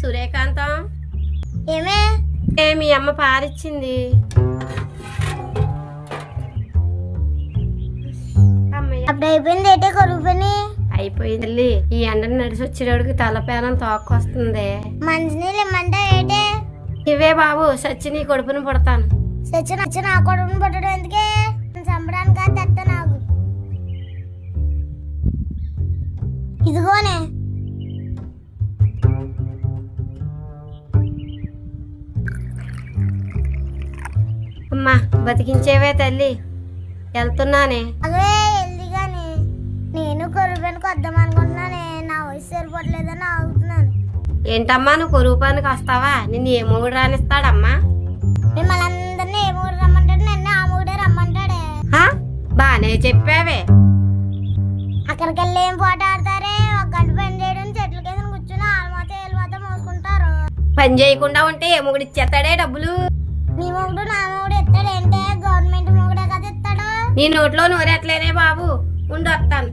సూర్యకాంతం, ఏమే మీ అమ్మ పారిచ్చింది. అప్పుడు అయిపోయింది. ఏంటే కరువు పని అయిపోయింది. ఈ ఎండను నడిచి వచ్చేటోడికి తలపేనం తోక్కొస్తుంది. మంచినీళ్ళు ఇమ్మంటే ఏంటే? ఇవే బాబు, సచ్చి నీ కొడుకుని పుడతాను. సచ్చిన ఆ కొడుకుని పుట్టడం ఎందుకే? చంపడానికి తెత్త నాకు. ఇదిగోనే. అమ్మా బతికించేవే తల్లి, వెళ్తున్నానే. అవే ఎల్దిగాని నేను కరువు పనికి వద్దాం అనుకుంటున్నానే. నా వయసు సరిపోవట్లేదని ఆగుతున్నాను. ఏంటమ్మా నువ్వు కొరువు పనికి వస్తావా? నిన్ను ఏ మూడు రానిస్తాడమ్మా? మిమ్మల్ని అందరినీ ఏ మూడు రమ్మంటాడు, నన్ను ఆ మూడే రమ్మంటాడే. బానే చెప్పావే. అక్కడికి వెళ్ళి ఏం పోట ఆడతారే? ఒక గంట పని చేయడం, చెట్ల కింద కూర్చుని ఆలమాత ఏలుమాత మోసుకుంటారు. పని చేయకుండా ఉంటే ఏ మొగుడు ఇచ్చేస్తాడే డబ్బులు? నీ మొగుడు నా మొగుడు ఇస్తాడంటే? గవర్నమెంట్ మొగుడే కదా ఇస్తాడు. నీ నోట్లో నోరెట్లేనే బాబు, ఉండి వస్తాను.